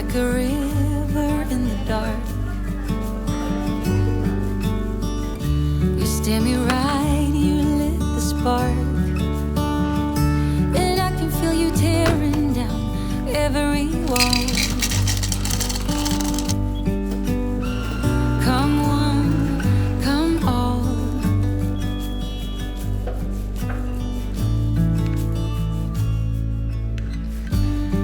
like a river in the dark. You stare me right, you lit the spark, and I can feel you tearing down every wall. Come one, come all.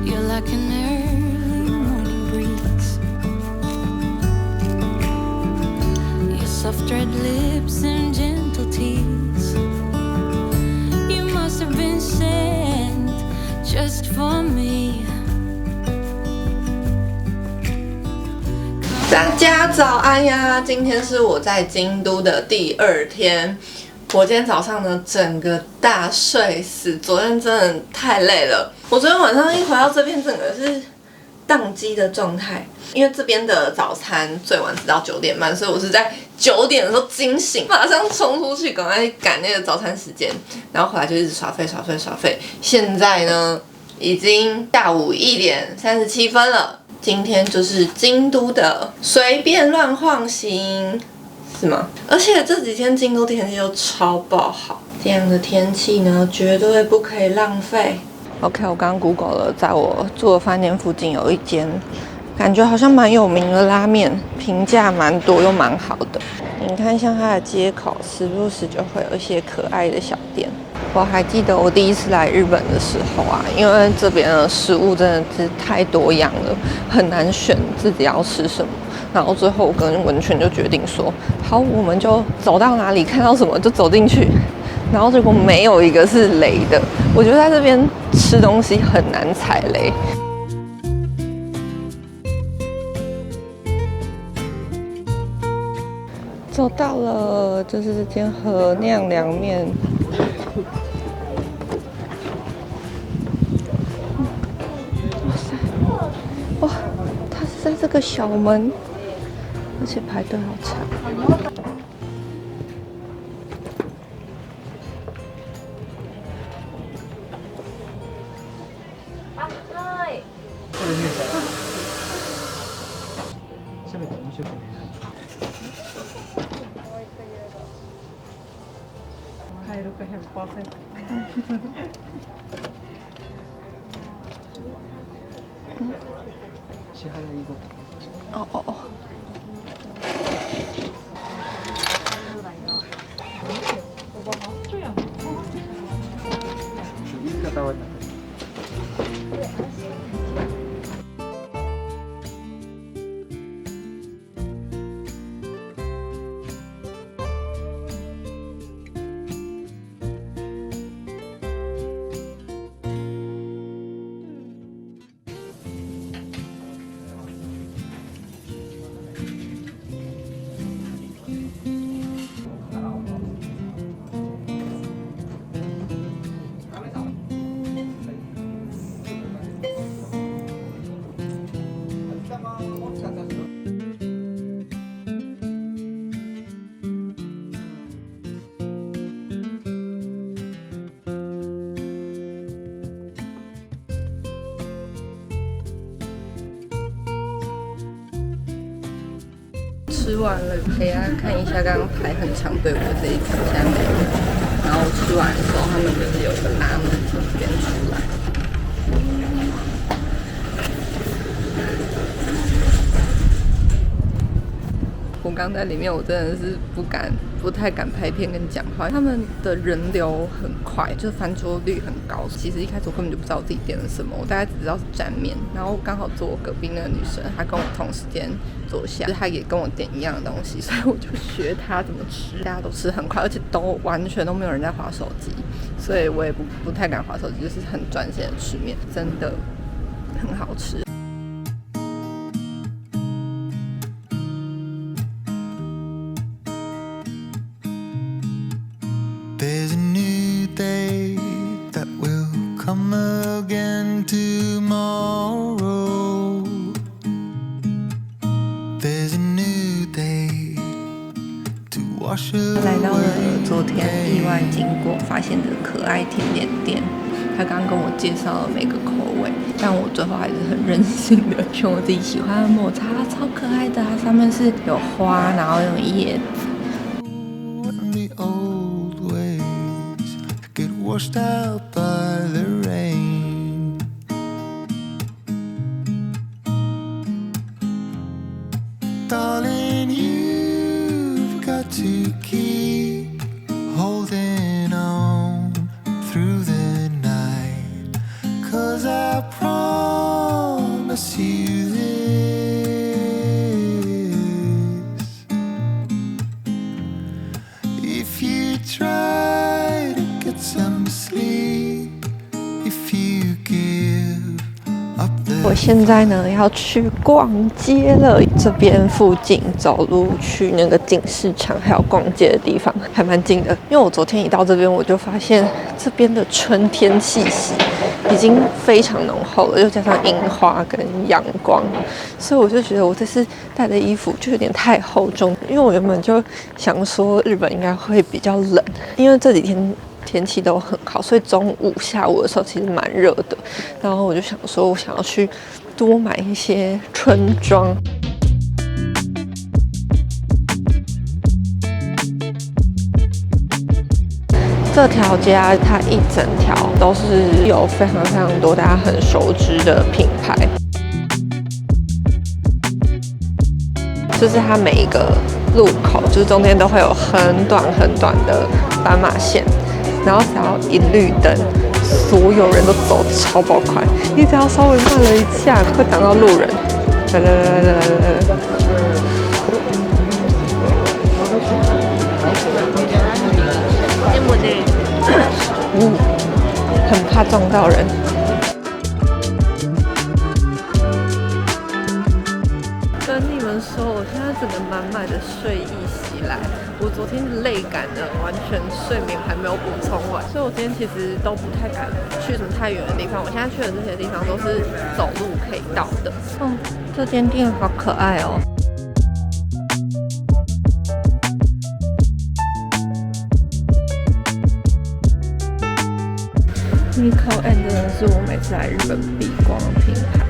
You're like an early morning breeze. Your soft red lips and gentle tease. You must have been sent just for me. 大家早安呀！今天是我在京都的第2天。我今天早上呢，整个大睡死。昨天真的太累了。我昨天晚上一回到这边，整个是宕机的状态。因为这边的早餐最晚只到9点半，所以我是在9点的时候惊醒，马上冲出去，赶快赶那个早餐时间，然后回来就一直耍废。现在呢，已经下午1点37分了。今天就是京都的随便乱晃行，是吗？而且这几天京都天气又超爆好，这样的天气呢，绝对不可以浪费。OK， 我刚刚 Google 了，在我住的饭店附近有一间，感觉好像蛮有名的拉面，评价蛮多又蛮好的。你看，像它的街口，时不时就会有一些可爱的小店。我还记得我第一次来日本的时候啊，因为这边的食物真的是太多样了，很难选自己要吃什么。然后最后我跟文泉就决定说，好，我们就走到哪里看到什么就走进去。然后结果没有一个是雷的，我觉得在这边吃东西很难踩雷。走到了，就是这间和酿凉面。哇塞，哇，它是在这个小门，而且排队好长。哦哦哦。吃完了，给大家看一下刚刚排很长队伍的这一组，现在没有。然后吃完的时候，他们就是有个拉门从这边出来。我刚在里面，我真的是不太敢拍片跟讲话。他们的人流很快，就是翻桌率很高。其实一开始我根本就不知道我自己点了什么，我大概只知道是沾面。然后刚好坐我隔壁那个女生，她跟我同时间坐下，她也跟我点一样的东西，所以我就学她怎么吃。大家都吃很快，而且都完全都没有人在滑手机，所以我也不太敢滑手机，就是很专心的吃面，真的很好吃。There's a new day that will come again tomorrow. There's a new day to wash away. 来到了昨天意外经过发现的可爱甜点店，他刚刚跟我介绍了每个口味，但我最后还是很任性的选我自己喜欢的抹茶，超可爱的，它上面是有花，然后有叶子。The old ways get washed out by the rain. Darling, you've got to keep holding on through the night, 'cause I promise you this.If you try to get some sleep, if you give up the 我现在呢要去逛街了，这边附近走路去那个锦市场还有逛街的地方还蛮近的。因为我昨天一到这边，我就发现这边的春天气息已经非常浓厚了，又加上樱花跟阳光，所以我就觉得我这次带的衣服就有点太厚重。因为我原本就想说日本应该会比较冷，因为这几天天气都很好，所以中午、下午的时候其实蛮热的。然后我就想说，我想要去多买一些春装。这条街啊，它一整条都是有非常非常多大家很熟知的品牌，就是它每一个路口，就是中间都会有很短很短的斑马线，然后只要一绿灯，所有人都走超爆快，你只要稍微慢了一下，会挡到路人。很怕撞到人。跟你们说，我现在整个满满的睡意袭来，我昨天的累感呢，完全睡眠还没有补充完，所以我今天其实都不太敢去什么太远的地方。我现在去的这些地方都是走路可以到的。这间店好可爱哦。Nico and 真的是我每次来日本必逛的品牌。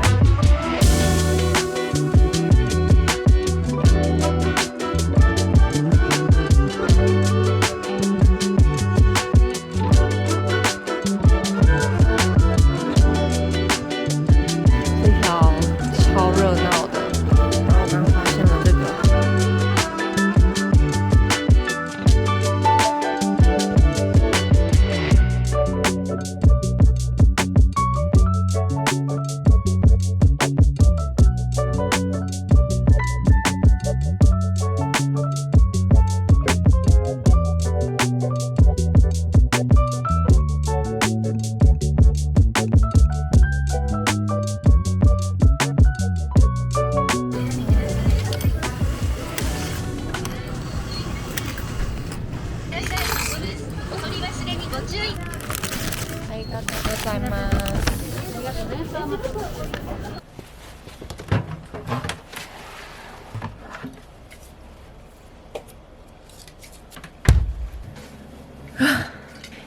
这条超热闹的，然后我刚发现了这个。ありがとうございます。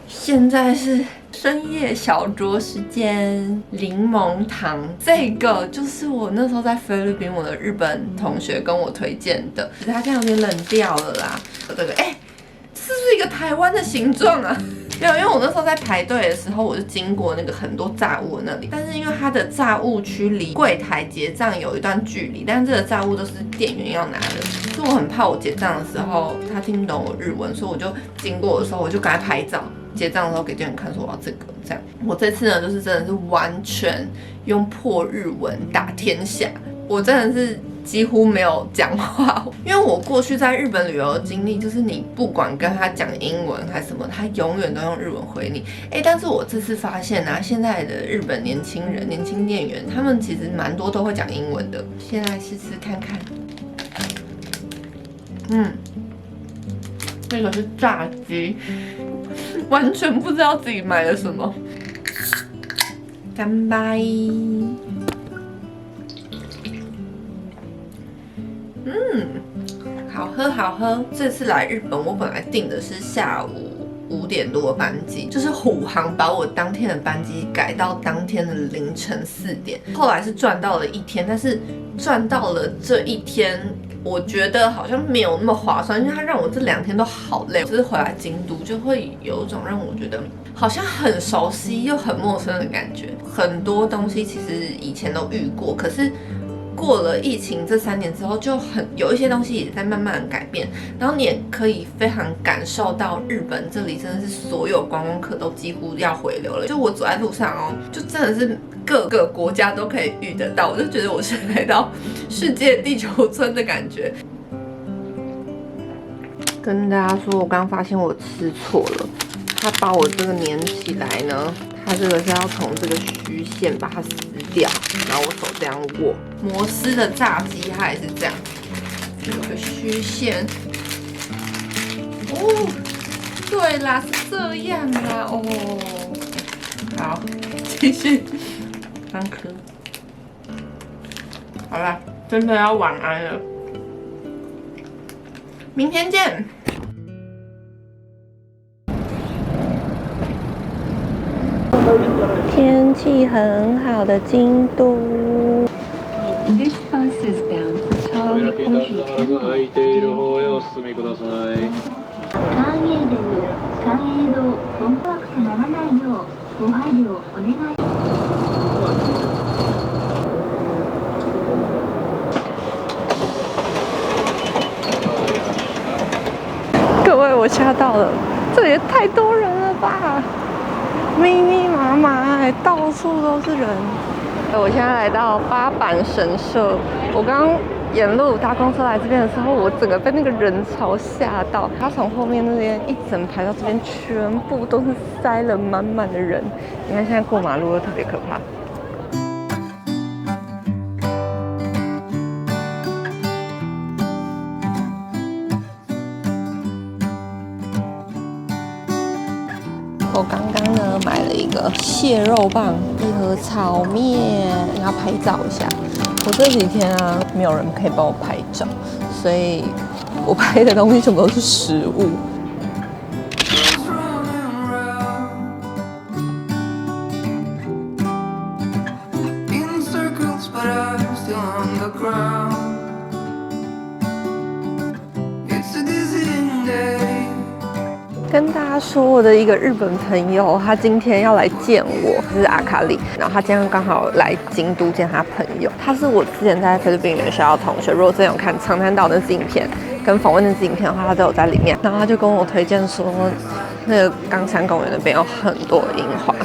现在是深夜小酌时间，柠檬糖这个就是我那时候在菲律宾，我的日本同学跟我推荐的，可是它现在有点冷掉了啦。这个是不是一个台湾的形状啊？没有，因为我那时候在排队的时候，我就经过那个很多炸物那里，但是因为它的炸物区离柜台结账有一段距离，但是这个炸物都是店员要拿的，所以我很怕我结账的时候他听不懂我日文，所以我就经过的时候我就赶快拍照，结账的时候给店员看说我要这个这样。我这次呢就是真的是完全用破日文打天下，我真的是几乎没有讲话，因为我过去在日本旅游的经历，就是你不管跟他讲英文还是什么，他永远都用日文回你。但是我这次发现啊，现在的日本年轻人、年轻店员，他们其实蛮多都会讲英文的。先来试试看看。这个是炸鸡，完全不知道自己买了什么。干杯！好喝好喝。这次来日本，我本来订的是下午5点多的班机，就是虎航把我当天的班机改到当天的凌晨4点。后来是赚到了1天，但是赚到了这1天，我觉得好像没有那么划算，因为它让我这2天都好累。就是回来京都就会有一种让我觉得好像很熟悉又很陌生的感觉。很多东西其实以前都遇过，可是过了疫情这3年之后，就有一些东西也在慢慢改变，然后你也可以非常感受到日本这里真的是所有观光客都几乎要回流了。就我走在路上哦，就真的是各个国家都可以遇得到，我就觉得我是来到世界地球村的感觉。跟大家说，我刚发现我吃错了，他把我这个粘起来呢，它这个是要从这个虚线把它撕掉，然后我手这样握。摩斯的炸鸡它也是这样，有个虚线。哦，对啦，是这样啦。哦，好，继续3颗。好啦，真的要晚安了，明天见。天气很好的京都。This bus is bound for Town 空いている方へお進みください。関営道、関営道、本怖くならないようご配慮お願い。各位，我吓到了，这也太多人了吧！密密麻麻，到处都是人。我现在来到八坂神社，我刚沿路搭公车来这边的时候，我整个被那个人潮吓到。他从后面那边一整排到这边，全部都是塞了满满的人。你看现在过马路都特别可怕。我刚刚呢买了一个蟹肉棒，一盒炒面，要拍照一下。我这几天啊，没有人可以帮我拍照，所以我拍的东西全部都是食物。跟大家说，我的一个日本朋友，他今天要来见我，是阿卡里。然后他今天刚好来京都见他朋友，他是我之前在菲律宾语言学校的同学。如果之前有看长滩岛那支影片跟访问那支影片的话，他都有在里面。然后他就跟我推荐说，那个冈山公园那边有很多樱花。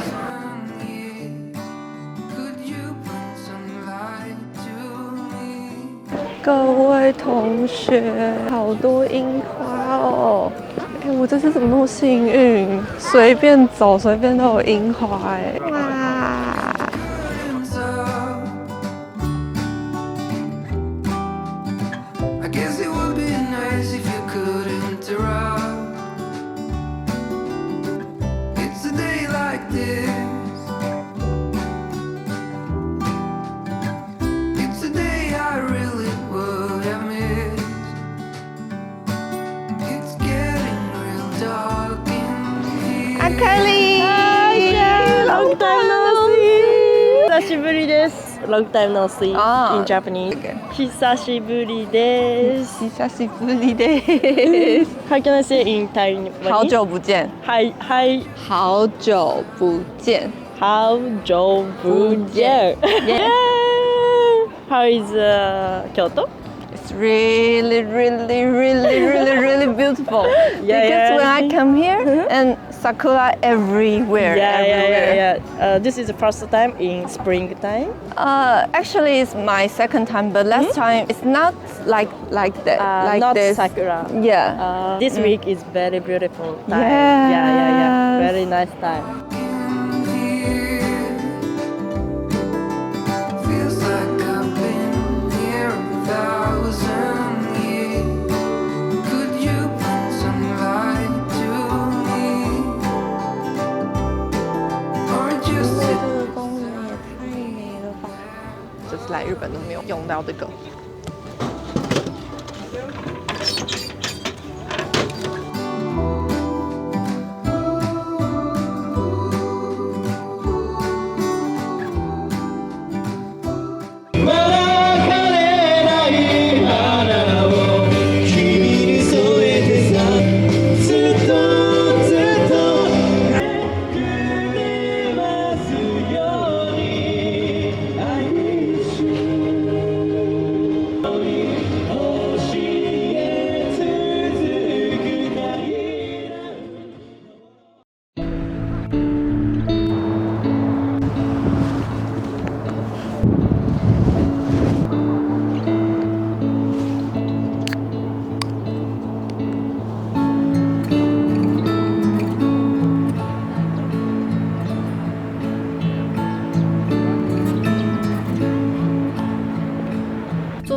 各位同学，好多樱花哦！哎，我这次怎么那么幸运？随便走，随便都有樱花哎！哇！阿卡里 ，Long time no see， 久しぶりです。Long time no see in Japanese. 久しぶりです。久しぶりです。How can I say in Taiwan? 好久不见。嗨嗨，好久不见。好久不见。How is Kyoto? It's really beautiful. Yeah, because yeah. when I come here and sakura everywhere. Yeah. This is the first time in springtime. Actually, it's my second time, but last time it's not like that. Like not this. sakura. Yeah. This week is very beautiful time. Yes. Yeah. Very nice time.这个公园也太美了吧！这次来日本都没有用到这个。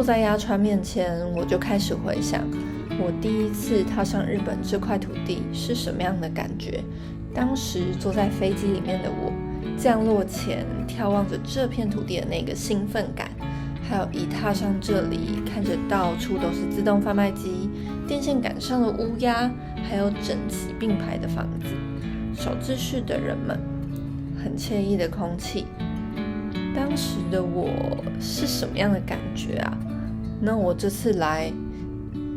在鸭川面前，我就开始回想，我第一次踏上日本这块土地是什么样的感觉。当时坐在飞机里面的我，降落前眺望着这片土地的那个兴奋感，还有一踏上这里，看着到处都是自动贩卖机、电线杆上的乌鸦，还有整齐并排的房子、守秩序的人们，很惬意的空气。当时的我是什么样的感觉啊？那我这次来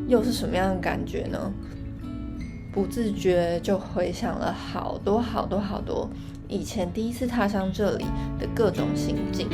又是什么样的感觉呢？不自觉就回想了好多以前第一次踏上这里的各种心境。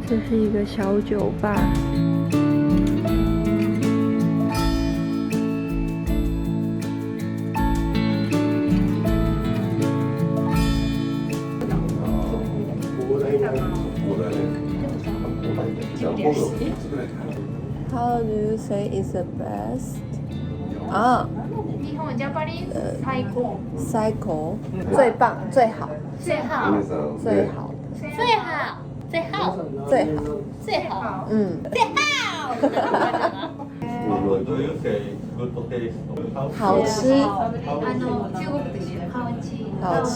这是一个小酒吧。How do you say is the best? 啊，日本ジャパニーズ最高。最高，最棒，最好，最好。最好，最好。最好。最好，最好。嗯。最好。好吃。中国的是好吃。好吃。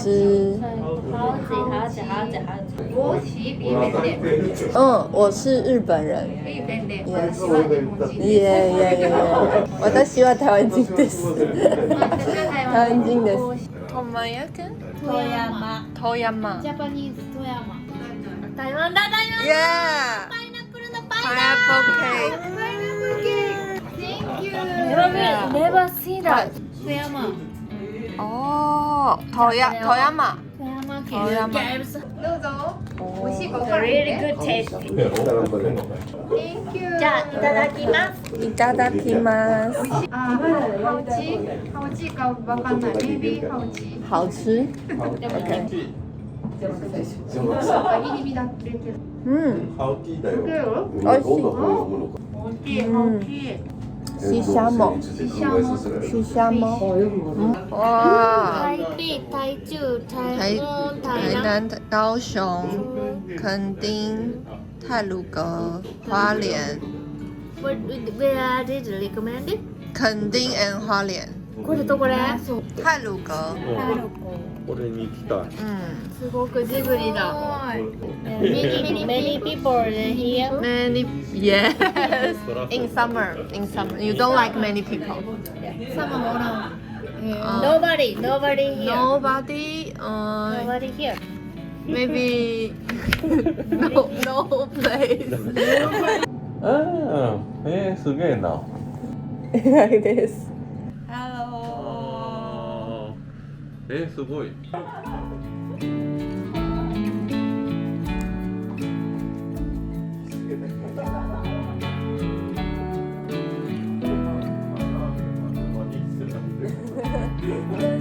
我是日本人。嗯，我是日本人。日本人。耶。私は台湾人です。台湾人です。富山県？富山。ジャパニーズ富山。台湾だ台湾。イエー。パイナップルのパイパイナップルケーキ。パイナップルケーキ。Thank you. Never see that. 富山。哦，富山。富山県。どうぞ。美味しいか分かるね。Really good taste. Thank you. じゃあいただきます。いただきます。好吃？好吃か分かんない。Maybe 好吃。好吃。OK。嗯。好吃だよ。美味しい。大きい大きい。西沙某。西沙某。哇。台北、台中、台中、台南、高雄、垦丁、太鲁阁、花莲。Where did you recommend it? 垦丁 and 花莲。これどこで？太鲁阁。これに行きたい。すごくジブリだ。Many people here. Many, yes. In summer. You don't like many people. Nobody here. Nobody. Nobody here. Maybe no place. すげえな。Like this. Hello。すごい。真